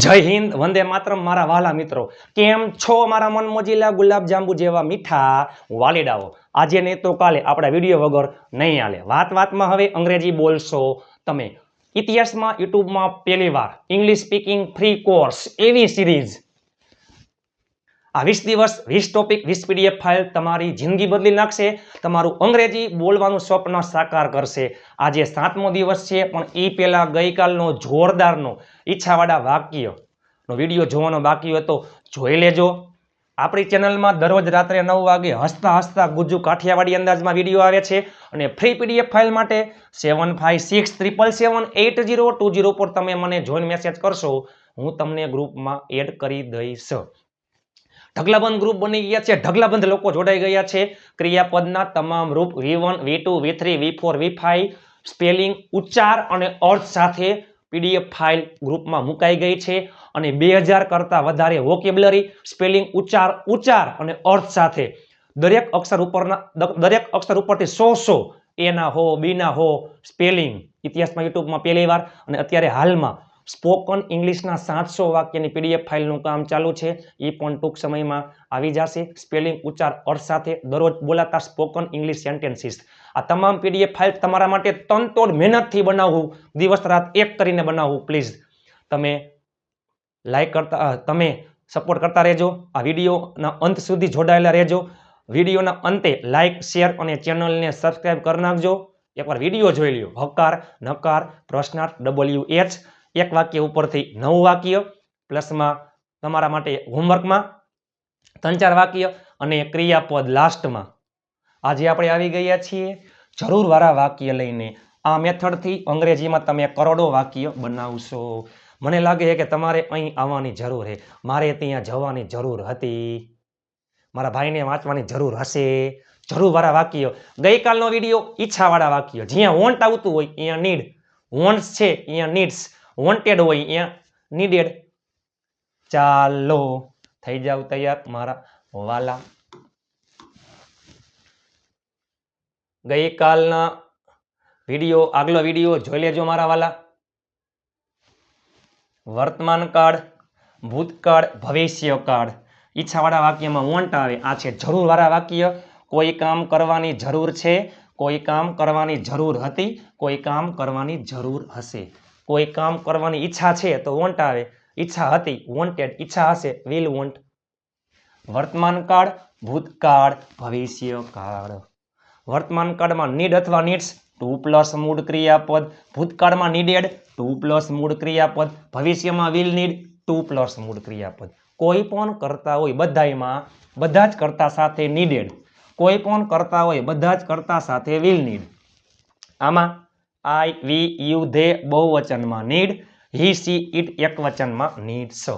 જય હિન્દ, વંદે માતરમ મારા વહાલા મિત્રો. કેમ છો મારા મનમોજીલા ગુલાબ જાંબુ જેવા મીઠા વાલીડાઓ? આજે નહીં તો કાલે આપણા વિડીયો વગર નહીં હાલે. વાતમાં હવે અંગ્રેજી બોલશો તમે. ઇતિહાસમાં યુટ્યુબમાં પહેલીવાર ઇંગ્લિશ સ્પીકિંગ ફ્રી કોર્સ એવી સિરીઝ. આ 20 દિવસ 20 ટોપિક 20 પીડીએફ ફાઇલ તમારી જિંદગી બદલી નાખશે. તમારું અંગ્રેજી બોલવાનું સ્વપ્ન સાકાર કરશે. આજે 7મો દિવસ છે, પણ એ પહેલા ગઈકાલનો જોરદારનો ઈચ્છાવાળા વાક્યનો વિડીયો જોવાનો બાકી હતો, જોઈ લેજો. આપણી ચેનલમાં દરરોજ રાત્રે 9 વાગે હસતા હસતા ગુજ્જુ કાઠિયાવાડી અંદાજમાં વિડીયો આવે છે. અને ફ્રી પીડીએફ ફાઇલ માટે 7567778020 પર તમે મને જોઈન મેસેજ કરશો, હું તમને ગ્રુપમાં એડ કરી દઈશ. ઢગલાબંધ ગ્રુપ બની ગયા છે, ઢગલાબંધ લોકો જોડાઈ ગયા છે. ક્રિયાપદના તમામ રૂપ V1 V2 V3 V4 V5 spelling, ઉચ્ચાર અને અર્થ સાથે પીડીએફ ફાઇલ ગ્રુપમાં મુકાઈ ગઈ છે. અને 2000 કરતાં વધારે વોકેબ્યુલરી, સ્પેલિંગ, ઉચ્ચાર અને અર્થ સાથે દરેક અક્ષર ઉપરથી 100 એ ના હો, બી ના હો સ્પેલિંગ ઇતિહાસમાં યુટ્યુબમાં પહેલીવાર. અને અત્યારે હાલમાં સ્પોકન ઇંગ્લિશના 700 વાક્યની પીડીએફ ફાઇલનું કામ ચાલુ છે. એ પણ ટૂંક સમયમાં આવી જશે. સ્પેલિંગ, ઉચ્ચાર, અર્થ સાથે દરરોજ બોલાતા સ્પોકન ઇંગ્લિશ સેન્ટેન્સીસ. આ તમામ પીડીએફ ફાઇલ તમારા માટે તનતોડ મહેનતથી બનાવવું, દિવસ રાત એક કરીને બનાવવું. પ્લીઝ તમે તમે સપોર્ટ કરતા રહેજો. આ વિડીયોના અંત સુધી જોડાયેલા રહેજો. વિડીયોના અંતે લાઇક, શેર અને ચેનલને સબસ્ક્રાઇબ કરી નાખજો. એકવાર વિડીયો જોઈ લ્યો. હકાર, નકાર, પ્રશ્નાર્થ, WH એક વાક્ય ઉપરથી 9 વાક્ય, પ્લસમાં તમારા માટે હોમવર્કમાં 3-4 વાક્ય અને ક્રિયાપદ લાસ્ટમાં. આજે આપણે આવી ગયા છીએ જરૂરવાળા વાક્ય લઈને. આ મેથડથી અંગ્રેજીમાં તમે કરોડો વાક્ય બનાવશો. મને લાગે છે કે તમારે અહીં આવવાની જરૂર છે. મારે ત્યાં જવાની જરૂર હતી. મારા ભાઈને વાંચવાની જરૂર હશે. જરૂરવાળા વાક્ય. ગઈકાલનો વિડીયો ઈચ્છાવાળા વાક્ય. જ્યાં વોન્ટ આવતું હોય અહીંયા નીડ, વોન્ટ્સ છે અહીંયા નીડ્સ, વોન્ટેડ હોય અહીંયા નીડેડ. ચાલો થઈ જાવ તૈયાર મારા વાલા. ગઈકાલના વિડીયો, આગલો વિડીયો જોઈ લેજો મારા વાલા. વર્તમાન કાળ, ભૂતકાળ, ભવિષ્યકાળ. ઈચ્છાવાળા વાક્યમાં વોન્ટ આવે. આ છે જરૂરવાળા વાક્ય. કોઈ કામ કરવાની જરૂર છે, કોઈ કામ કરવાની જરૂર હતી, કોઈ કામ કરવાની જરૂર હશે. કોઈ કામ કરવાની ઈચ્છા છે તો વોન્ટ આવે. ઈચ્છા હતી વોન્ટેડ, ઈચ્છા હશે વિલ વોન્ટ. વર્તમાન કાળ, ભૂતકાળ, ભવિષ્યકાળ. વર્તમાન કાળમાં નીડ અથવા નીડ્સ 2+ મૂળ ક્રિયાપદ. ભૂતકાળમાં નીડેડ 2+ મૂળ ક્રિયાપદ. ભવિષ્યમાં વિલ નીડ 2+ મૂળ ક્રિયાપદ. કોઈ પણ કરતા હોય બધામાં, બધા જ કરતા સાથે નીડેડ. કોઈ પણ કરતા હોય બધા જ કરતા સાથે વિલ નીડ. આમાં આઈ, વી, યુ, ધે બહુવચનમાં નીડ, હી, સી, ઇટ એકવચનમાં નીડ્સ.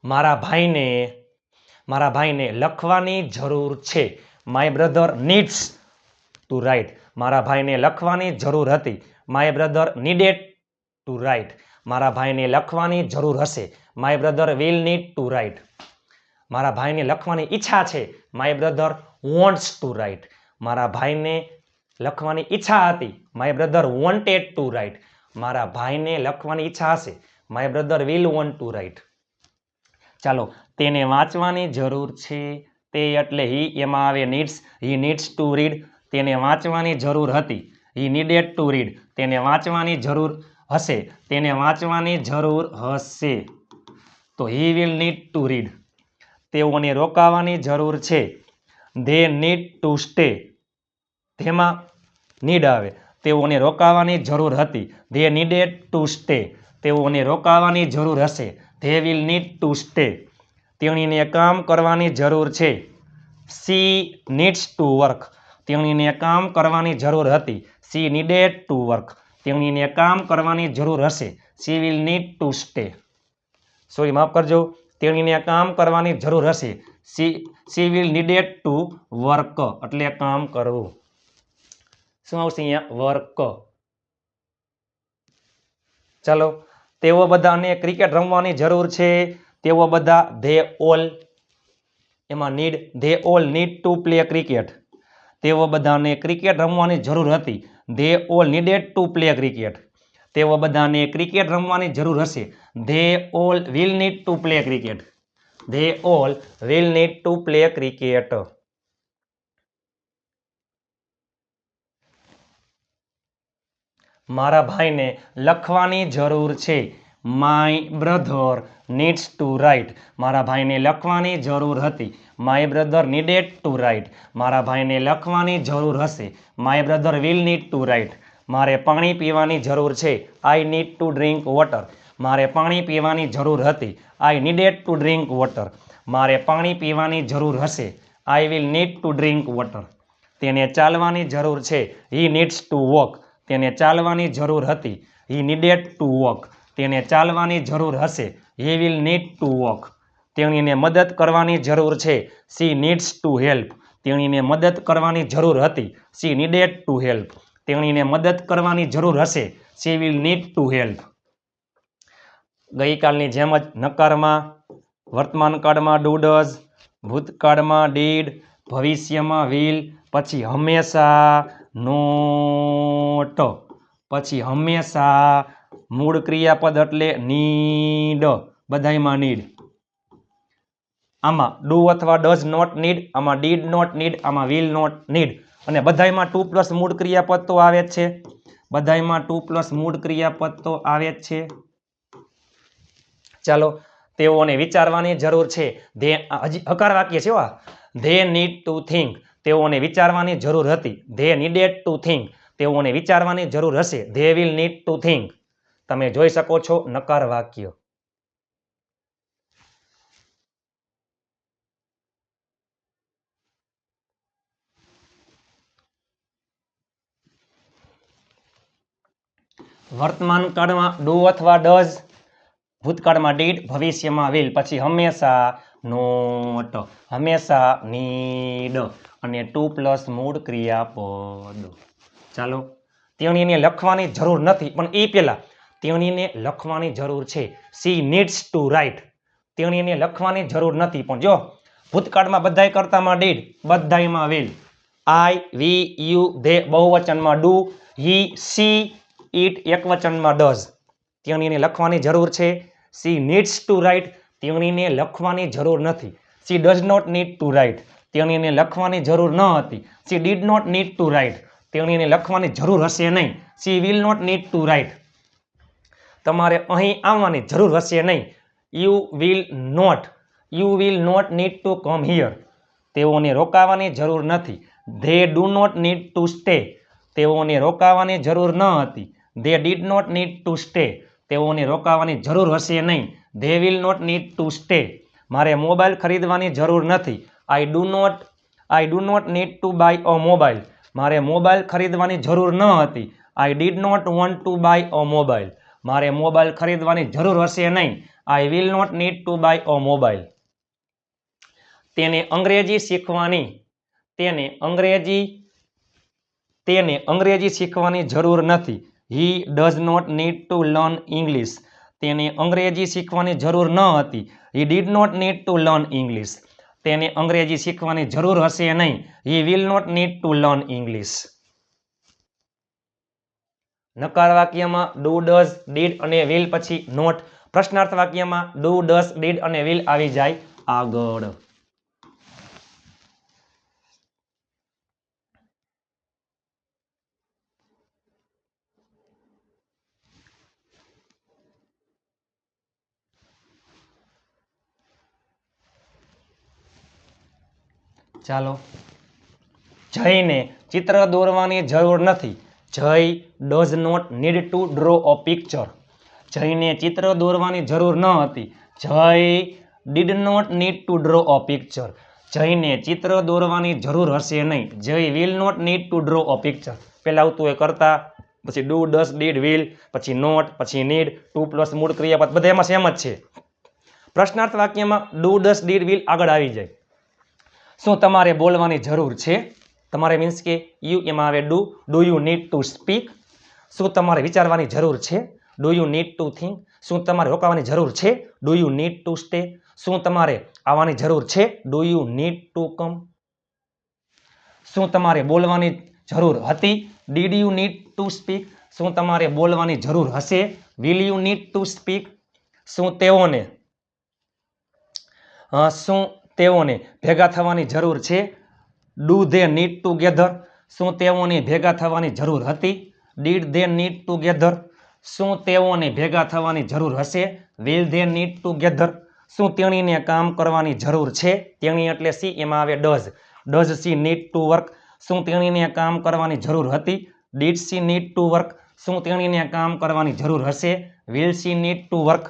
મારા ભાઈને લખવાની જરૂર છે. My brother needs to write. મારા ભાઈને લખવાની જરૂર હતી. My brother needed to write. મારા ભાઈને લખવાની જરૂર હશે. My brother will need to write. મારા ભાઈને લખવાની ઈચ્છા છે. My brother wants to write. મારા ભાઈને લખવાની ઈચ્છા હતી. My brother wanted to write. મારા ભાઈને લખવાની ઈચ્છા હશે. My brother will want to write. ચાલો, તેને વાંચવાની જરૂર છે. તે એટલે હી, એમાં આવે needs. He needs to read. તેને વાંચવાની જરૂર હતી. He needed to read. તેને વાંચવાની જરૂર હશે. તેને વાંચવાની જરૂર હશે તો હી વિલ નીડ ટુ રીડ. તેઓને રોકાવાની જરૂર છે. They need to stay. તેમાં નીડ આવે. તેઓને રોકાવાની જરૂર હતી. They needed two stay. તેઓને રોકાવાની જરૂર હશે. They will need to stay. તેણીને કામ કરવાની જરૂર છે. C needs to work. તેણીને કામ કરવાની જરૂર હતી. C needed to work. તેણીને કામ કરવાની જરૂર હશે. She will need to stay. Sorry, માફ કરજો. તેણીને કામ કરવાની જરૂર હશે. She will needed to work એટલે કામ કરવું. શું આવશે અહીંયા? વર્ક. ચાલો, તેઓ બધાને ક્રિકેટ રમવાની જરૂર છે. તેઓ બધા, ધે ઓલ, એમાં need, they all need to play cricket. તેઓ બધાને ક્રિકેટ રમવાની જરૂર હતી. They all needed to play cricket. તેઓ બધાને ક્રિકેટ રમવાની જરૂર હશે. They all will need to play cricket. They all will need to play cricket. મારા ભાઈને લખવાની જરૂર છે. My brother needs to write. મારા ભાઈને લખવાની જરૂર હતી. My brother needed to write. મારા ભાઈને લખવાની જરૂર હશે. My brother will need to write. મારે પાણી પીવાની જરૂર છે. I need to drink water. મારે પાણી પીવાની જરૂર હતી. I needed to drink water. મારે પાણી પીવાની જરૂર હશે. I will need to drink water. તેને ચાલવાની જરૂર છે. He needs to walk. તેને ચાલવાની જરૂર હતી. He needed to walk. તેને ચાલવાની જરૂર હશે. He will need to walk. તેણીને મદદ કરવાની જરૂર છે. She needs two help. તેણીને મદદ કરવાની જરૂર હતી. She needed to help. તેણીને મદદ કરવાની જરૂર હશે. She will need to help. ગઈકાલની જેમ જ નકારમાં વર્તમાન કાળમાં ડુ ડઝ, ભૂતકાળમાં ડીડ, ભવિષ્યમાં વિલ, પછી હંમેશા નોટ, પછી હંમેશા મૂળ ક્રિયાપદ એટલે નીડ, બધાયમાં નીડ. આમાં ડુ અથવા ડઝ નોટ નીડ, આમાં ડીડ નોટ નીડ, આમાં વિલ નોટ નીડ, અને બધાયમાં 2+ મૂળ ક્રિયાપદ તો આવે જ છે. બધાયમાં 2+ મૂળ ક્રિયાપદ તો આવે જ છે. ચાલો, તેઓને વિચારવાની જરૂર છે. હજી હકાર વાક્ય છે. They need to think. તેઓને વિચારવાની જરૂર હતી. They needed two think. તેઓને વિચારવાની જરૂર હશે. They will need to think. તમે જોઈ શકો છો નકાર વાક્ય. વર્તમાન કાળમાં ડુ અથવા ડઝ, ભૂતકાળમાં ડીડ, ભવિષ્યમાં વિલ, પછી હંમેશા નોટ, હંમેશા નીડ, અને 2+ મૂળ ક્રિયાપદ. ચાલો, તેણીને લખવાની જરૂર નથી, પણ એ પહેલા તેણીને લખવાની જરૂર છે. She needs to write. તેણીને લખવાની જરૂર નથી, પણ જો ભૂતકાળમાં બધાય કરતામાં ડીડ, બધાયમાં will, I, we, you, they બહુવચનમાં ડુ, હી, સી, ઇટ એકવચનમાં ડઝ. તેણીને લખવાની જરૂર છે. She needs to write. તેણીને લખવાની જરૂર નથી. She does not need to write. તેણીને લખવાની જરૂર ન હતી. She did not need to write. તેણીને લખવાની જરૂર હશે નહીં. She will not need to right. તમારે અહીં આવવાની જરૂર હશે નહીં. You will not need to come here. તેઓને રોકાવાની જરૂર નથી. They do not need to stay. તેઓને રોકાવાની જરૂર ન હતી. They did not need to stay. તેઓને રોકાવાની જરૂર હશે નહીં. They will not need to stay. મારે મોબાઈલ ખરીદવાની જરૂર નથી. I do not need to buy a mobile. મારે મોબાઈલ ખરીદવાની જરૂર ન હતી. I did not want two buy a mobile. મારે મોબાઈલ ખરીદવાની જરૂર હશે નહીં. I will not need to buy a mobile. તેને અંગ્રેજી શીખવાની જરૂર નથી. He does not need to learn English. તેને અંગ્રેજી શીખવાની જરૂર ન હતી. He did not need to learn English. તેને અંગ્રેજી શીખવાની જરૂર હશે નહીં. He will not need to learn English. નકાર વાક્યમાં ડુ, ડઝ, ડીડ અને વિલ પછી નોટ. પ્રશ્નાર્થ વાક્યમાં ડુ, ડઝ, ડીડ અને વિલ આવી જાય આગળ. ચાલો, જયને ચિત્ર દોરવાની જરૂર નથી. Jay does not need to draw a picture. જયને ચિત્ર દોરવાની જરૂર ન હતી. Jay did not need to draw a picture. જયને ચિત્ર દોરવાની જરૂર હશે નહીં. Jay will not need to draw a picture. પહેલા આવતું એ કરતા, પછી ડુ, ડઝ, ડીડ, વિલ, પછી નોટ, પછી નીડ, 2+ મૂળ ક્રિયાપદ, બધા એમાં સેમ જ છે. પ્રશ્નાર્થ વાક્યમાં ડુ, ડઝ, ડીડ, વિલ આગળ આવી જાય. શું તમારે બોલવાની જરૂર છે? તમારે મીન્સ કે યુ એમાં આવે do you need to speak. શું તમારે વિચારવાની જરૂર છે? Do you need to think. શું તમારે રોકાવાની જરૂર છે? Do you need to stay. શું તમારે આવવાની જરૂર છે? Do you need to come. શું તમારે બોલવાની જરૂર હતી? Did you need to speak? શું તમારે બોલવાની જરૂર હશે? Will you need to speak? શું તેઓને ભેગા થવાની જરૂર છે? Do they need together? શું તેઓને ભેગા થવાની જરૂર હતી? Did they need together? શું તેઓને ભેગા થવાની જરૂર હશે? Will they need together? શું તેણીને કામ કરવાની જરૂર છે? તેણી એટલે સી, એમાં આવે does. Does she need to work? શું તેણીને કામ કરવાની જરૂર હતી? Did she need to work? શું તેણીને કામ કરવાની જરૂર હશે? Will see need to work?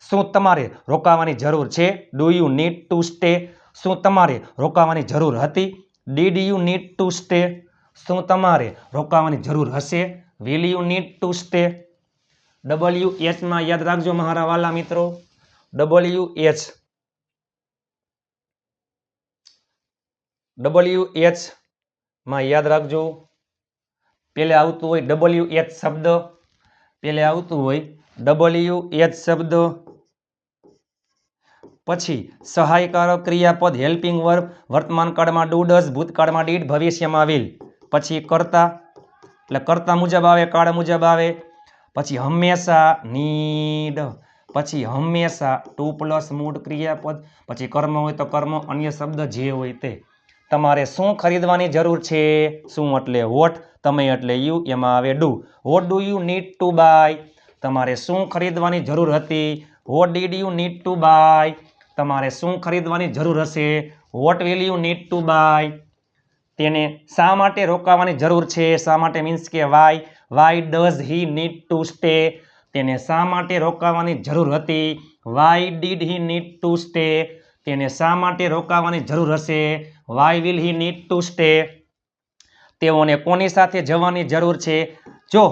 શું તમારે રોકાવાની જરૂર છે? Do you need to stay? શું તમારે રોકાવાની જરૂર હતી? Did you need to stay? શું તમારે રોકાવાની જરૂર હશે? Will you need to stay? WH માં યાદ રાખજો મારા વાલા મિત્રો. WH માં યાદ રાખજો. પેલે આવતું હોય WH શબ્દ, પછી સહાયકારક ક્રિયાપદ હેલ્પિંગ વર્બ, વર્તમાન કાળમાં ડુ ડઝ, ભૂતકાળમાં ડીડ, ભવિષ્યમાં વિલ. પછી કર્તા એટલે કર્તા મુજબ આવે, કાળ મુજબ આવે. પછી હંમેશા નીડ, પછી હંમેશા ટુ પ્લસ મૂળ ક્રિયાપદ, પછી કર્મ હોય તો કર્મ, અન્ય શબ્દ જે હોય તે. તમારે શું ખરીદવાની જરૂર છે? શું એટલે વોટ, તમે એટલે યુ, એમાં આવે do. What do you need to buy? તમારે શું ખરીદવાની જરૂર હતી? What did you need to buy? તમારે શું ખરીદવાની જરૂર હશે? What will you need to buy? તેને શા માટે રોકાવાની જરૂર છે? શા માટે મીન્સ કે why. Why does he need to stay? તેને શા માટે રોકાવાની જરૂર હતી? Why did he need to stay? તેને શા માટે રોકાવાની જરૂર હશે? Why will he need to stay? તેઓને કોની સાથે જવાની જરૂર છે? જો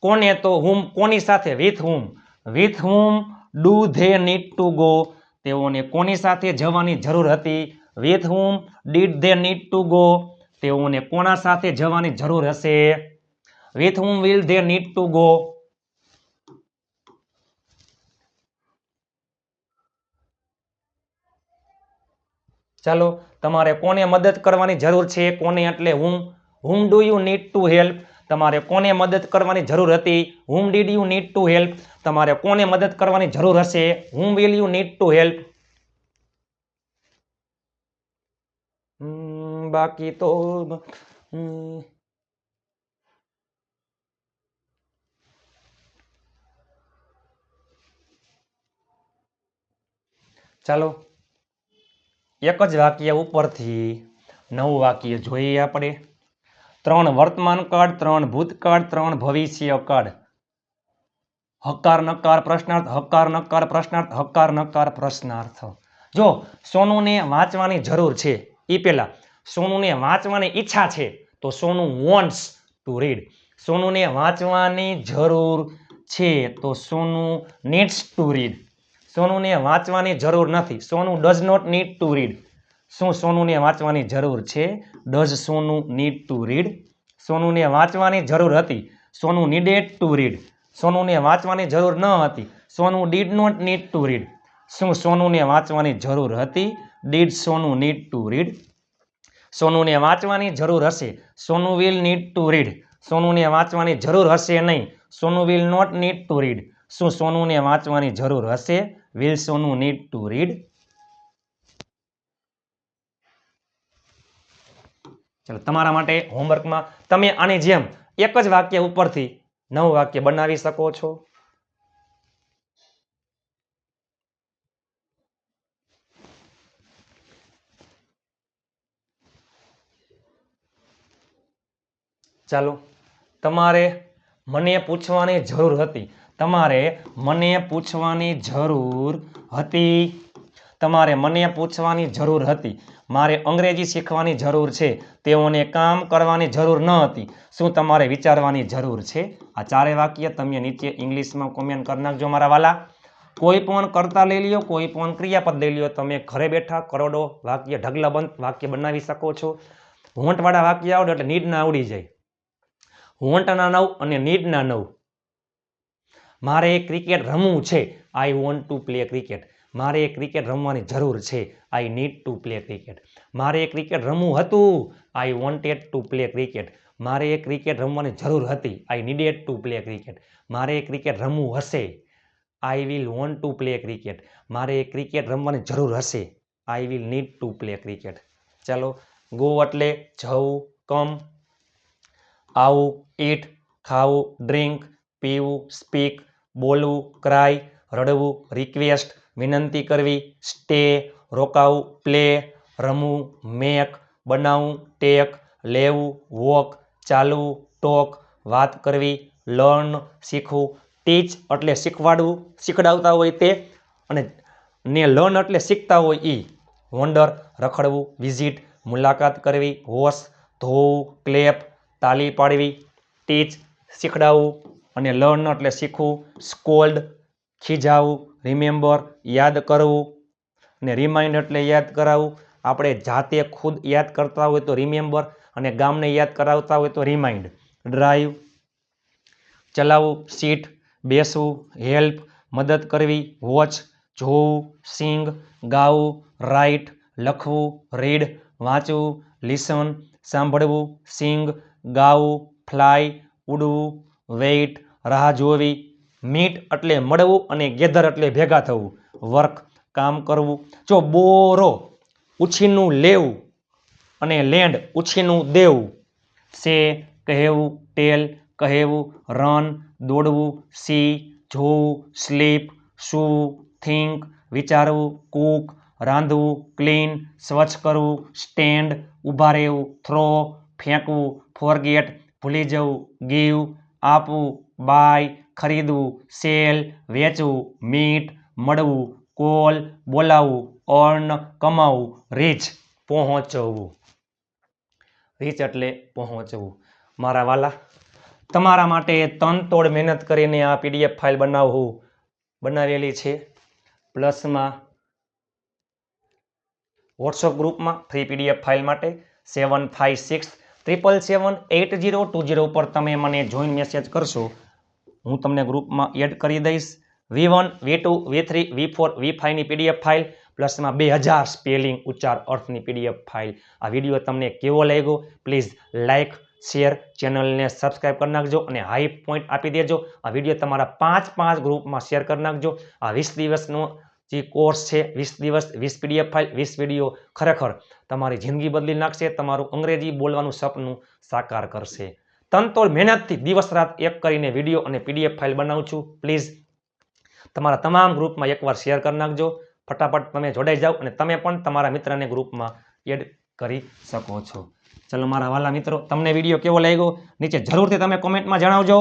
કોને તો હુમ, કોની સાથે? With whom. With whom do they need to go? તેઓને કોની સાથે જવાની જરૂર હતી? With whom did they need to go? તેઓને કોના સાથે જવાની જરૂર હશે? With whom will they need to go? ચાલો, તમારે કોને મદદ કરવાની જરૂર છે? કોને એટલે whom. Whom do you need to help? તમારે કોને મદદ કરવાની જરૂર હતી? Whom did you need to help? તમારે કોને મદદ કરવાની જરૂર હશે? Whom will you need to help? બાકી તો ચાલો, એક જ વાક્ય ઉપરથી નવું વાક્ય જોઈએ આપણે. 3 વર્તમાન કાળ, 3 ભૂતકાળ, 3 ભવિષ્ય કાળ. હકાર નકાર પ્રશ્નાર્થ, હકાર નકાર પ્રશ્નાર્થ, હકાર નકાર પ્રશ્નાર્થ. જો સોનુને વાંચવાની જરૂર છે, એ પહેલા સોનુને વાંચવાની ઈચ્છા છે તો સોનુ વોન્ટ્સ ટુ રીડ. સોનુને વાંચવાની જરૂર છે તો સોનુ નીડ્સ ટુ રીડ. સોનુને વાંચવાની જરૂર નથી, Sonu does not need to read. શું સોનુને વાંચવાની જરૂર છે? Does Sonu need to read? સોનુને વાંચવાની જરૂર હતી, સોનુ નીડેડ ટુ રીડ. સોનુને વાંચવાની જરૂર ન હતી, Sonu did not need to read. શું સોનુને વાંચવાની જરૂર હતી? Did Sonu need to read? સોનુને વાંચવાની જરૂર હશે, સોનુ વિલ નીડ ટુ રીડ. સોનુને વાંચવાની જરૂર હશે નહીં, Sonu will not need to read. શું સોનુને વાંચવાની જરૂર હશે? Will Sonu need to read? ચલો, તમારા માટે હોમવર્કમાં તમે આની જેમ એક જ વાક્ય ઉપરથી નવું વાક્ય બનાવી શકો છો. ચાલો, તમારે મને પૂછવાની જરૂર હતી. તમારે મને પૂછવાની જરૂર હતી. તમારે મને પૂછવાની જરૂર હતી. મારે અંગ્રેજી શીખવાની જરૂર છે. તેઓને કામ કરવાની જરૂર ન હતી. શું તમારે વિચારવાની જરૂર છે? આ ચારે વાક્ય તમે નીચે ઇંગ્લિશમાં કોમેન્ટ કરી નાખજો મારા વાલા. કોઈ પણ કર્તા લઈ લ્યો, કોઈ પણ ક્રિયાપદ લઈ લ્યો, તમે ઘરે બેઠા કરોડો વાક્ય, ઢગલાબંધ વાક્ય બનાવી શકો છો. વોન્ટવાળા વાક્ય આવડે એટલે નીડના આવડી જાય. વોન્ટના 9 અને નીડના 9. મારે ક્રિકેટ રમવું છે, I want to play cricket. મારે ક્રિકેટ રમવાની જરૂર છે. I need to play cricket. મારે ક્રિકેટ રમવું હતું. I wanted to play cricket. મારે ક્રિકેટ રમવાની જરૂર હતી. I needed to play cricket. મારે ક્રિકેટ રમવું હશે. I will want two play cricket. મારે ક્રિકેટ રમવાની જરૂર હશે. I will need to play cricket. ચાલો, ગો એટલે જવું, કમ, આવું, ઈટ, ખાવું, ડ્રિંક, પીવું, સ્પીક, બોલવું, ક્રાય, રડવું, રિક્વેસ્ટ, વિનંતી કરવી, સ્ટે, રોકાવું, પ્લે, રમવું, મેક, બનાવવું, ટેક, લેવું, વોક, ચાલવું, ટોક, વાત કરવી, લર્ન, શીખવું, ટીચ એટલે શીખવાડવું, શીખડાવતા હોય તે, અને ને લર્ન એટલે શીખતા હોય એ. વોન્ડર રખડવું, વિઝિટ મુલાકાત કરવી, વોશ ધોવું, ક્લેપ તાલી પાડવી, ટીચ શીખડાવવું, અને લર્ન એટલે શીખવું, સ્કોલ્ડ ખીજાવું, રિમેમ્બર યાદ કરવું, અને રિમાઇન્ડ એટલે યાદ કરાવવું. આપણે જાતે ખુદ યાદ કરતા હોય તો રિમેમ્બર, અને ગામને યાદ કરાવતા હોય તો રિમાઇન્ડ. ડ્રાઈવ ચલાવવું, સીટ બેસવું, હેલ્પ મદદ કરવી, વોચ જોવું, સિંગ ગાવું, રાઇટ લખવું, રીડ વાંચવું, લિસન સાંભળવું, સિંગ ગાવું, ફ્લાય ઉડવું, વેઇટ રાહ જોવી, મીટ એટલે મળવું, અને ગેધર એટલે ભેગા થવું, વર્ક કામ કરવું. જો બોરો ઉછીનું લેવું, અને લેન્ડ ઉછીનું દેવું. સે કહેવું, ટેલ કહેવું, રન દોડવું, સી જોવું, સ્લીપ સૂવું, થિંક વિચારવું, કૂક રાંધવું, ક્લીન સ્વચ્છ કરવું, સ્ટેન્ડ ઊભા રહેવું, થ્રો ફેંકવું, ફોરગેટ ભૂલી જવું, ગીવ આપવું, બાય ખરીદવું, સેલ વેચવું, મીટ મળવું, કોલ બોલાવવું, અર્ન કમાવું, રીચ પહોંચવું. રીચ એટલે પહોંચવું. મારા વાલા, તમારા માટે તનતોડ મહેનત કરીને આ પીડીએફ ફાઇલ બનાવેલી છે. પ્લસમાં વોટ્સઅપ ગ્રુપમાં ફ્રી પીડીએફ ફાઇલ માટે 7567778020 ઉપર તમે મને જોઈન મેસેજ કરશો, હું તમને ગ્રુપમાં એડ કરી દઈશ. V1 V2 V3 V4 V5 ની પીડીએફ ફાઇલ, પ્લસમાં 2000 સ્પેલિંગ ઉચ્ચાર અર્થની પીડીએફ ફાઇલ. આ વિડીયો તમને કેવો લાગ્યો પ્લીઝ લાઇક શેર, ચેનલને સબસ્ક્રાઇબ કરી નાખજો, અને હાઈ પોઈન્ટ આપી દેજો. આ વિડીયો તમારા 5 ગ્રુપમાં શેર કરી નાખજો. આ 20 દિવસનો જે કોર્સ છે, 20 દિવસ 20 પીડીએફ ફાઇલ 20 વિડીયો ખરેખર તમારી જિંદગી બદલી નાખશે. તમારું અંગ્રેજી બોલવાનું સપનું સાકાર કરશે. તનતોડ મહેનતથી દિવસ રાત એક કરીને વિડીયો અને પીડીએફ ફાઇલ બનાવું છું. પ્લીઝ તમારા તમામ ગ્રુપમાં એકવાર શેર કરી નાખજો. ફટાફટ તમે જોડાઈ જાઓ, અને તમે પણ તમારા મિત્રને ગ્રુપમાં એડ કરી શકો છો. ચલો મારા વાલા મિત્રો, તમને વિડીયો કેવો લાગ્યો નીચે જરૂરથી તમે કોમેન્ટમાં જણાવજો.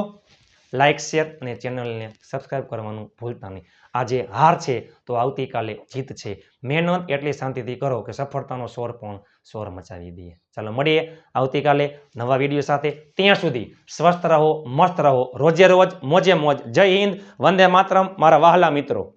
લાઇક શેર અને ચેનલને સબસ્ક્રાઇબ કરવાનું ભૂલતા નહીં. આજે હાર છે તો આવતીકાલે જીત છે. મહેનત એટલી શાંતિથી કરો કે સફળતાનો સ્વર પણ સ્વર મચાવી દઈએ. ચાલો મળીએ આવતીકાલે નવા વિડીયો સાથે. ત્યાં સુધી સ્વસ્થ રહો, મસ્ત રહો, રોજે રોજ મોજે મોજ. જય હિન્દ, વંદે માતરમ મારા વહાલા મિત્રો.